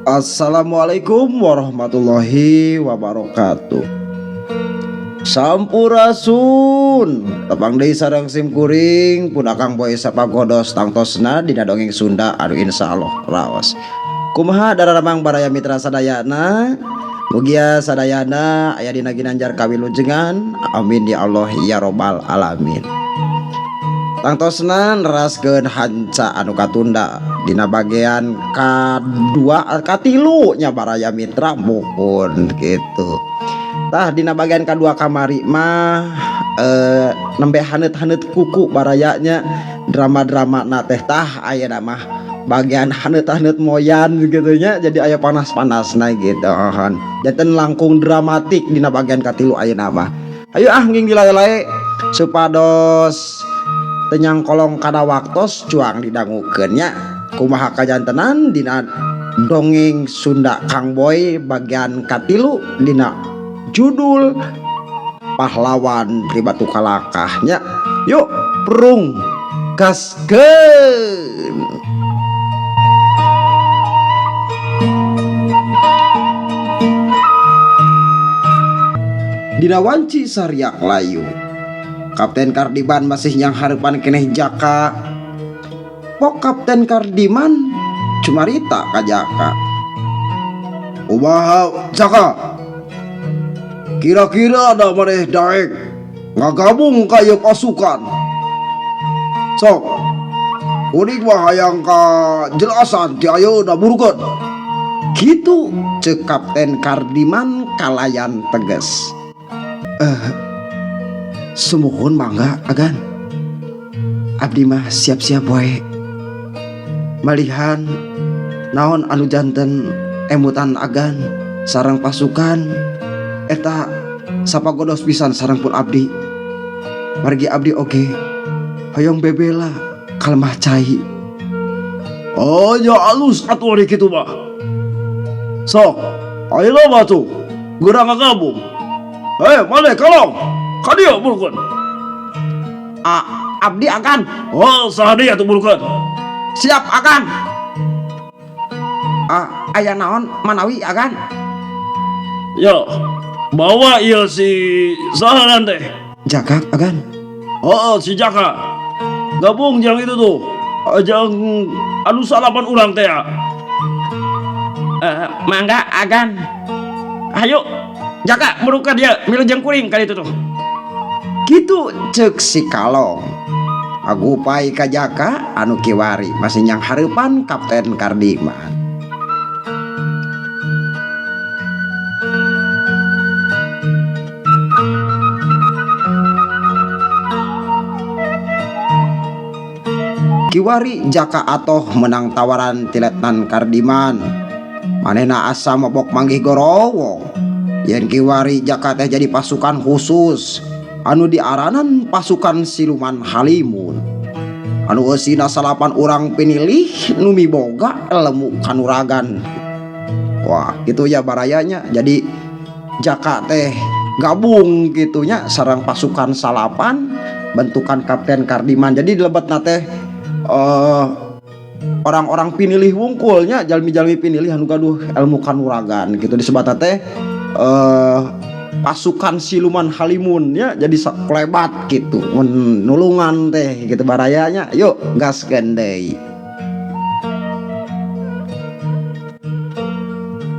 Assalamualaikum warahmatullahi wabarakatuh. Sampurasun tepang deui sareng simkuring punakang boy sapagodos tangtosna dina dongeng Sunda anu insyaallah raos. Kumaha dararamang baraya mitra sadayana? Mugia sadayana aya dina ginanjar kawilujengan. Amin ya Allah ya robbal alamin. Tangtosna neraskeun hanca anu katunda dina bagian kadua katilu nya baraya mitra muhun kitu. Tah dina bagian kadua kamari mah nembe haneut-haneut kuku barayanya drama-drama na teh tah ayeuna mah bagian haneut-haneut moyan gitu nya jadi aya panas-panasna gitu han. Janten langkung dramatik dina bagian katilu ayeuna mah. Ayo nging dilale-lale supados tenyang kolong kada waktos cuang didangukeun nya. Kumaha kajantenan dina dongeng Sunda Kang Boy bagian katilu dina judul pahlawan di Batu Kalakahnya. Yuk prung gaskeun. Dina wanci sariak layu Kapten Kardiman masih nyang hareupan keneh jaka. Pok Kapten Kardiman cumarita ka jaka. Kumaha jaka? Kira-kira ada maneh daek ngagabung ka ieu pasukan. Sok uning mah hayang ka jelasan ti ayeuna burukeun. Kitu ceuk Kapten Kardiman kalayan tegas. Sumuhun mangga agan. Abdi mah siap-siap wae. Malihan naon anu janten emutan agan sareng pasukan eta sapagodos pisan sareng pun abdi. Margi abdi oge hoyong bebela kalemah cai. Oh ya alus atuh ari kitu mah. Sok ayeuna mah tuh geura ngagabung. Maneh kalong ka dieu bulkeun. Abdi akan. Oh saha deui atuh bulkeun. Siap akan. Aya naon manawi akan? Yo bawa ieu si saha teh? Jaka akan. Oh si Jaka. Gabung jang itu tuh. Jang anu salapan urang teh. Mangga agan. Ayo Jaka meruka dia milujeng kuring kali itu tuh. Gitu ceuk si Kalong. Agupai ka Jaka anu kiwari masih nyang hareupan Kapten Kardiman. Kiwari Jaka atoh menang tawaran ti Letnan Kardiman. Manehna asa mabok manggih gorowo. Yen kiwari Jaka teh jadi pasukan khusus anu diaranan pasukan Siluman Halimun. Anu eusina salapan urang pinilih nu miboga ilmu kanuragan. Wah, gitu ya barayanya. Jadi Jaka teh gabung gitunya sareng pasukan salapan bentukan Kapten Kardiman. Jadi dilebetna teh orang-orang pinilih wungkulnya jalmi-jalmi pinilih anu gaduh ilmu kanuragan gitu disebut teh pasukan Siluman Halimun ya. Jadi klebat gitu nulungan teh gitu barayanya. Yuk gaskeun deui.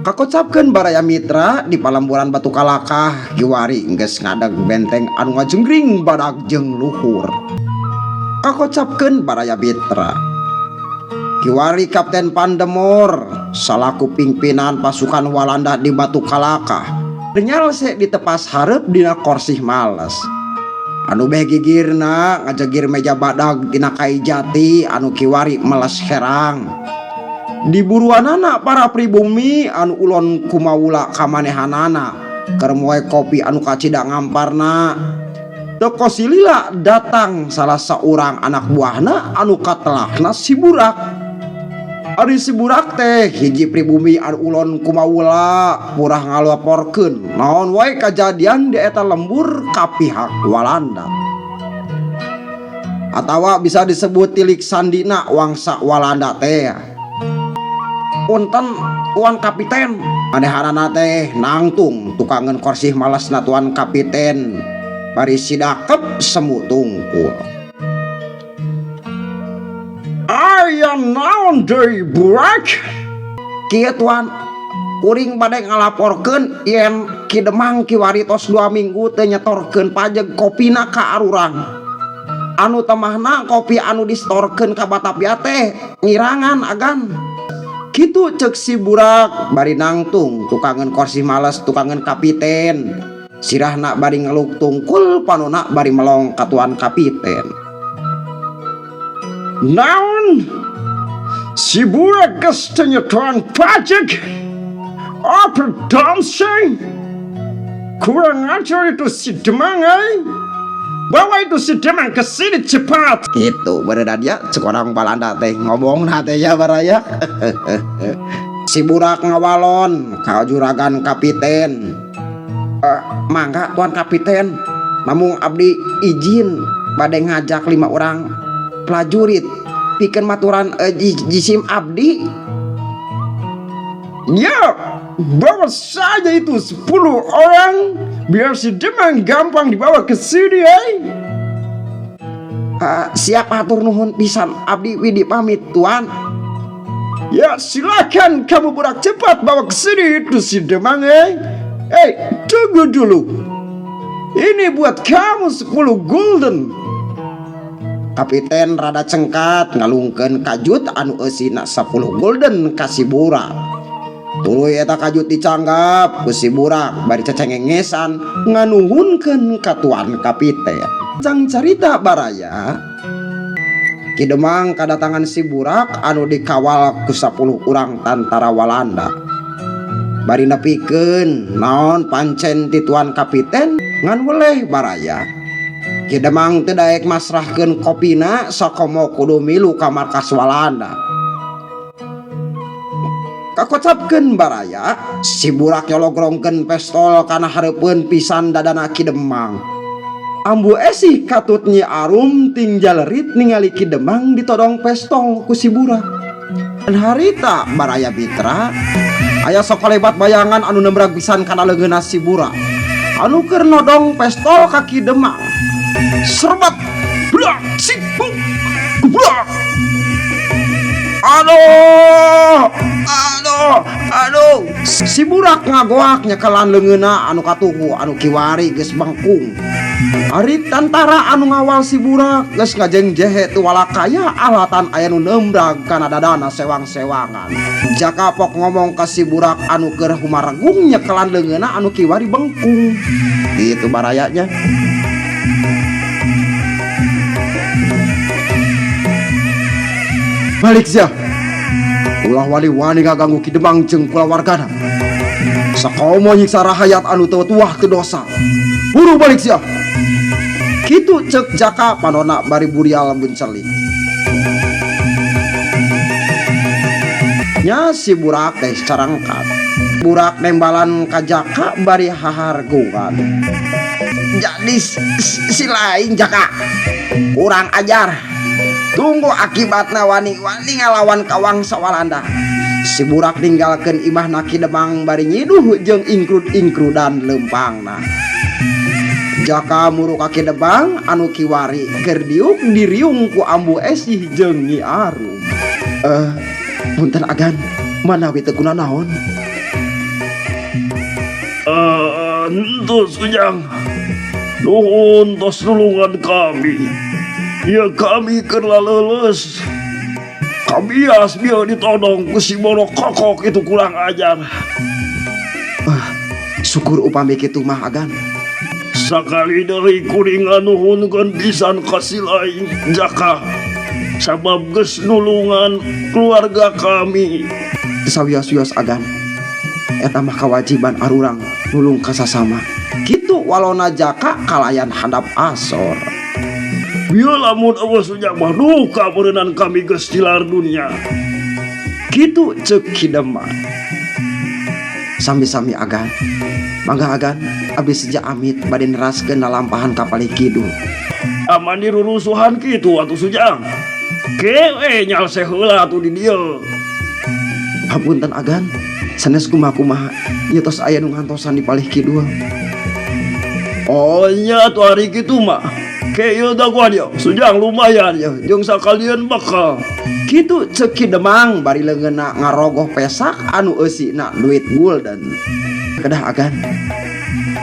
Kakocapkeun baraya mitra di palamburan Batu Kalakah kiwari geus ngadeg benteng anu ngajenggring badag jeung luhur. Kakocapkeun baraya mitra kiwari Kapten Pandemor salaku pimpinan pasukan Walanda di Batu Kalakah nyalse ditepas hareup dina korsih males. Anu beh gigirna ngajegir meja badag dina kai jati anu kiwari meles herang. Diburuanana para pribumi anu ulon kumaula kamanehanana keur moe kopi anu kacida ngamparna. Toko silila datang salah seorang anak buahna anu katelahna si Burak. Ari si Burak teh hiji pribumi anu ulon kumaula purah ngalaporkeun naon wae kajadian di eta lembur ka pihak Walanda. Atawa bisa disebut tilik sandina wangsa Walanda teh. Punten tuan kapiten, manehanana teh nangtung tukangan korsih malasna tuan kapiten bari sidakep semu tungkul. Aya naon deui burak? Kieu tuan, kuring bade ngalaporkeun yen Ki Demang kiwari tos 2 minggu teu nyetorkeun pajeg kopina ka arurang. Anu temahna kopi anu distorkeun ka Batavia teh ngirangan agan. Kitu ceuk si burak bari nangtung tukangan korsih males tukangan kapiten. Sirahna bari ngeluk tungkul panona bari melong ka tuan kapiten. Naon? Si burak geus teu nyetoan pajeg? Apa damseng? Kurang ajar itu si Demang Bawa itu si Demang ke sini cepat. Itu bener dia cek orang Balanda teh ngomong teh ya baraya. Si burak ngawalon ka juragan kapiten. Mangga tuan kapiten, namun abdi izin bade ngajak 5 orang prajurit pikeun maturan jisim abdi. Ya, bawa saja itu 10 orang biar si Demang gampang dibawa ke sini. Siap atur nuhun pisan, abdi widi pamit tuan. Ya silakan kamu burak cepat bawa ke sini itu si Demang. Tunggu dulu. Ini buat kamu 10 gulden. Kapiten rada cengkat ngalungkeun kajut anu eusina 10 gulden ka si burak. Tuluy eta kajut dicanggap ku si burak bari cecengengesan nganuhunkeun ka tuan kapiten. Jang carita baraya, Ki Demang kadatangan si burak anu dikawal ku 10 urang tentara Walanda. Bari nepikeun naon pancen ti tuan kapiten ngan weleh baraya. Ki Demang teu daek masrahkeun kopina sakomo kudu milu ka markas Walanda. Kakocapkeun baraya, si burak nyologrongkeun pistol kana hareupeun pisan dadana Ki Demang. Ambu esih katut Nyi Arum ting jalerit ningali Ki Demang ditodong pistol ku si burak. Dan harita baraya Bitra aya sok kalebat bayangan anu nembrag pisan kana leungeunna si burak. Anu keur nodong pistol ka Ki Demang. Serbat blak sipuk blak. Aduh, si burak ngagoak nyekelan leungeunna anu katugu anu kiwari geus bangkung. Ari tentara anu ngawal si burak geus ngajengjehe tu walakaya alatan aya nu nembrag kana dadana sewang-sewangan. Jaka pok ngomong ka si burak anu keur humaragung nyekelan leungeunna anu kiwari bangkung. Itu barayanya. Balik sia. Ulah wali-wali ngaganggu Ki Demang jeung kulawargana. Sakomo nyiksa rahayat anu teu tuah teu dosa. Buru balik sia. Kitu ceuk Jaka panonna bari burial buncelik. Nya si burak teh carangkat. Burak nembalan ka Jaka bari hahargungan. Jadi si lain Jaka kurang ajar. Tunggu akibatna wani-wani ngalawan kawangsa Walanda. Si burak ninggalkeun imahna Ki Demang bari nyiduh jeung ingkrud-ingkrudan lempangna. Jaka muru ka Ki Demang anu kiwari keur diuk diriung ku ambu esih jeung Nyi Arum. Punten agan, manawi teu kuna naon? Tos Ujang, nuhun tos nulungan kami. Ya kami kerla leles. Kabias biar ditodong ku si borok kokok itu kurang ajar. Syukur upami kitu mah agan. Sakali dari kuringan nuhunkeun pisan kasih lain Jaka. Sabab geus nulungan keluarga kami. Sawios-wios agan. Eta mah kewajiban arurang nulung ka sasama. Kitu walona Jaka kalayan handap asor. Biar lamun awas sujak mah duka berenang kami geus tilar dunia. Kitu ceuk Ki Demang. Sami-sami agan. Mangga agan, abdi sejak amit bade neraskeun lalampahan kapal kidul. Aman dirurusuhan kitu atuh Sujang. Kewe nyalse heula atuh di dieu. Hapunten agan, sanes kumaha-kumaha ieu tos aya nu ngantosan di palih kidul. Oh nya tuh hari gitu mah kayak daguan ya sujang lumayan ya jeung sakalian bakal Kitu ceuk Ki Demang bari leungeunna ngarogoh pesak anu eusina duit gulden. Kedah agan,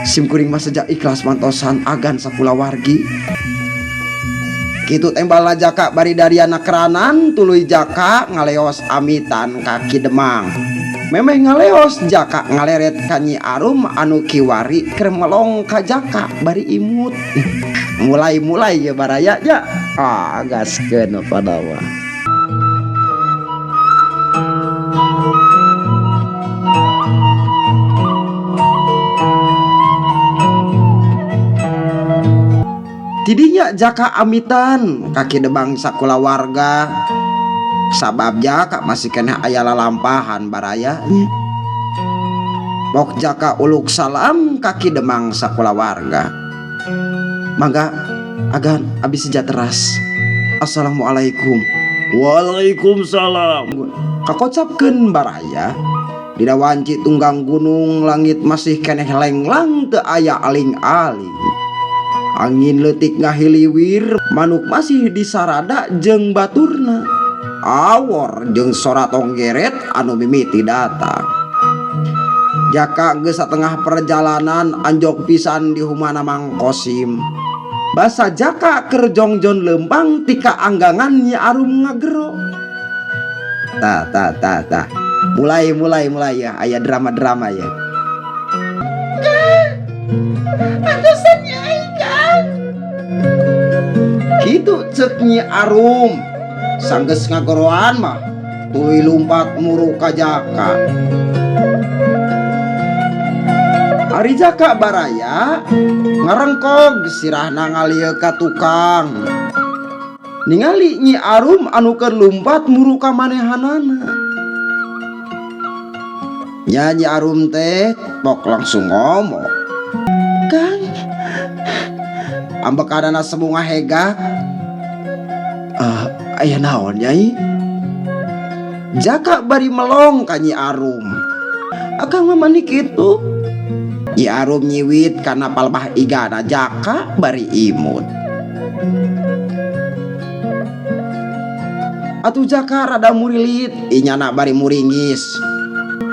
sim kuring mah sejak ikhlas mantosan agan sakulawargi. Kitu tembalna Jaka bari dari anak keranan tuluy Jaka ngaleos amitan ka Ki Demang. Memeh ngaleos Jaka ngaleret ka Nyi Arum anu kiwari keur melong ka Jaka bari imut. Mulai ya baraya nya. Gaskeun padawa. Tidinya Jaka amitan kaki Demang sakulawarga sabab Jaka masih kena aya lalampahan barayanya. Bok Jaka uluk salam kaki Demang sakulawarga. Mangga agan abi sejatras. Assalamualaikum. Waalaikumsalam. Kakocapkeun baraya dina wanci tunggang gunung langit masih keneh lenglang teu aya aling-aling. Angin leutik ngahiliwir, manuk masih disarada jeung baturna. Awor jeung sora tonggeret anu mimiti datang. Jaka geus satengah perjalanan anjog pisan di humana Mang Kosim. Basa Jaka keur jongjon leumpang tika anggangan Nyi Arum ngagero. Tah. Mulai ya, aya drama-drama ya. Pantesan Nyai kan. Kitu ceuk Nyi Arum. Sanggeus ngagoroan mah tuluy lumpat muru ka Jaka. Ari Jaka baraya ngarengkog sirahna ngalieu ka tukang. Ningali Nyi Arum anu keur lumpat muru ka manehanana. Nyi Arum teh pok langsung ngomong. Kang, ambekanana semunga hegak. Aya naon Nyai? Jaka bari melong ka Nyi Arum. Akang mamani kitu. Nyi Arum nyiwit kana palbah igana Jaka bari imut. Atuh Jaka rada murilit, inyana bari muringis.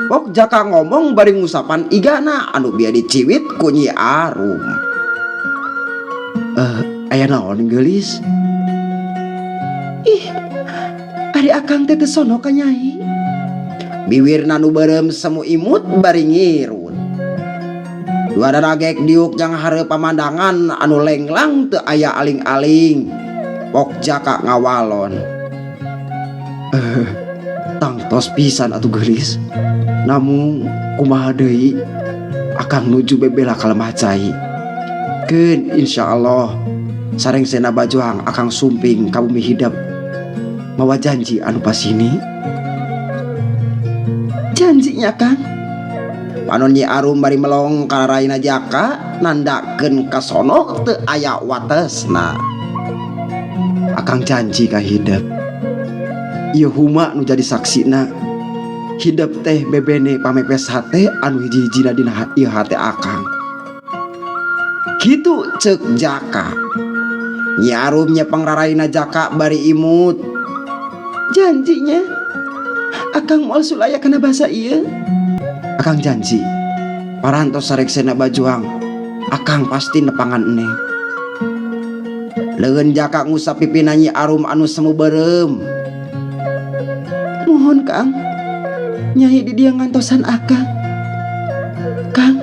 Pok Jaka ngomong bari ngusapan igana anu biar diciwit ku Nyi Arum. Aya naon geulis? Ih, ari akang teh teu sono ka Nyai. Biwirna nu beureum semu imut bari ngirut. Dua daragek diuk jang hareup pamandangan anu lenglang teu aya aling-aling. Pok Jaka ngawalon. Tangtos pisan atuh geulis. Namun kumaha deui akang nuju bebela ka Lemah Cai. Keun insyaallah sareng sena bajuang akang sumping ka bumi hidep. Mawa janji anu pasini. Janjinya Kang. Panon Nyi Arum bari melong ka raina Jaka nandakeun ka sono teu aya watesna. Akang janji ka hidep. Ieu huma nu jadi saksina. Hidep teh bebene pamepes hate anu hiji-hijina dina ieu hate akang. Kitu ceuk Jaka. Nyi Arum nyepeng raraina Jaka bari imut. Janjinya akang moal sulaya kana basa ieu. Akang janji parantos sareksena bajuang akang pasti nepangan eneng. Leun Jaka ngusap pipina Nyi Arum anu semu beureum. Mohon Kang, Nyai di dia ngantosan akang. Kang,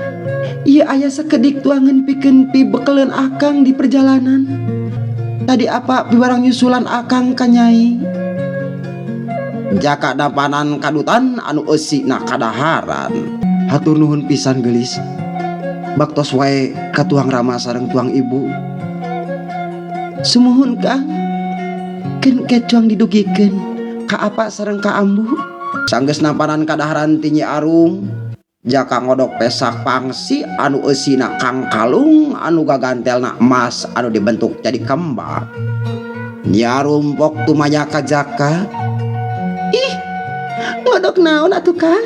ieu aya sakedik tuangan pikeun pibekeleun akang di perjalanan. Tadi apa pibarang nyusulan akang ka Nyai. Jaka dapanan kadutan anu eusina kadaharan. Hatur nuhun pisan geulis. Baktos wae ka tuang Rama sareng tuang Ibu. Sumuhun Kang. Keun kecuang didugikeun ka apa sareng ka Ambu. Sanggeus nampanan kadaharan ti Nyi Arum, Jaka ngodok pesak pangsi anu eusina kang kalung anu gagantelna emas anu dibentuk jadi kembang. Nyi Arum pok tumaya ka Jaka. Ih, Ngodok naon atuh Kang?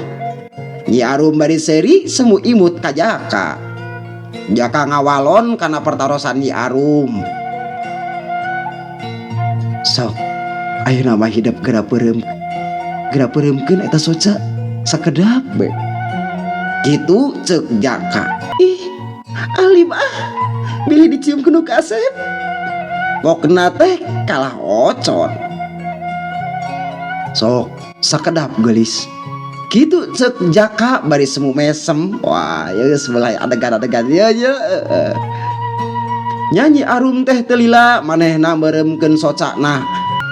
Nyi Arum bari seri semu imut ka Jaka. Jaka ngawalon karena pertarosan Nyi Arum. Sok ayeuna mah hidup geura peureumkeun eta soca sakedap be. Gitu ceuk Jaka. Ih, alim bilih dicium ku Kasep. Pokna teh kalah ocon. Sok sakedap geulis. Gitu ceuk Jaka bari semu mesem. Wah, ya sebelah adegan-adegan ya. Nyanyi Arum teh teu lila manehna meureumkeun socana.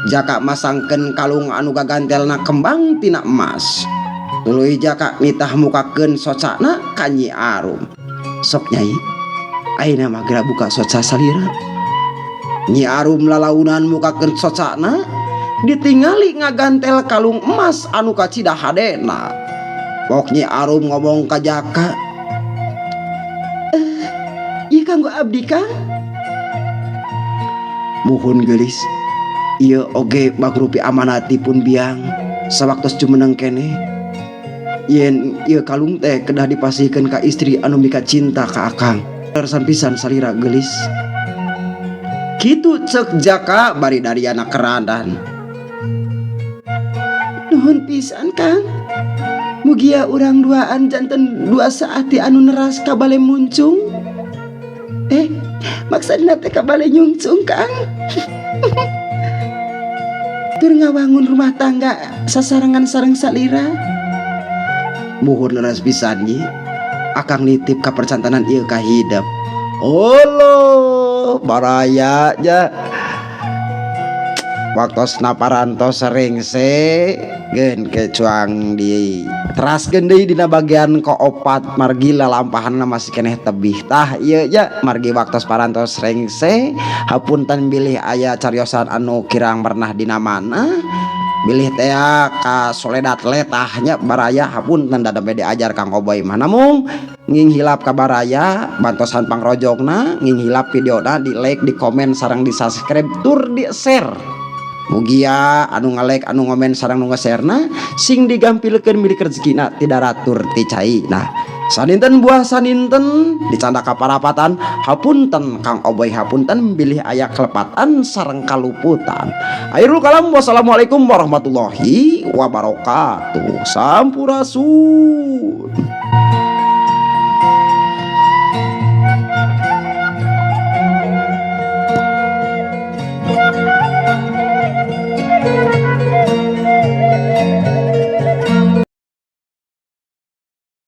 Jaka masangkeun kalung anu gagantelna kembang tina emas. Tuluy Jaka nitah mukakeun socana ka Nyi Arum. Sok Nyai, ayeuna mah geura buka soca salira. Nyi Arum lalaunan mukakeun socana, ditingali ngagantel kalung emas anu kacida hadena. Pok Nyi Arum ngomong ka Jaka, ieu kanggo abdi Kang. Muhun geulis, ieu oge magrupi amanatipun biang sawaktos jumeneng keneh. Yen ieu kalung teh kedah dipasihkeun ka istri anu mika cinta ka Akang. Tersan pisan salira geulis. Kitu ceuk Jaka bari dari anak keradan. Nuhun pisan Kang. Mugia urang duaan janten dua saati anu neras ka bale muncung. Maksudna teh ka bale nyungsung Kang. Tur ngawangun rumah tangga sasarangan sareng salira. Muhun leres pisan Nyi. Akang nitip ka percantanan ieu ka hidep. Olo baraya ja. Waktosna parantos sering gen kecuang di teraskeun deui dina bagian koopat margi lalampahanna masih keneh tebih tah ieu ja margi waktos parantos rengse hapunten bilih aya cariosan anu kirang pernah dina mana bilih teh ka Soledad letahnya baraya hapunten dadembe diajar Kang Oboy mah namung nging hilap ka baraya bantosan pangrojogna nging hilap videona di like di komen sareng di subscribe tur di share. Mugia anu nge-like anu ngomen sareng nu nge-sharena sing digampilkeun milik rezekina tidak ratur ti cai. Nah, saninten buah saninten dicanda kaparapatan hapunten Kang Oboy hapunten bilih aya kelepatan sareng kaluputan. Akhirul kalam wassalamualaikum warahmatullahi wabarakatuh. Sampurasun.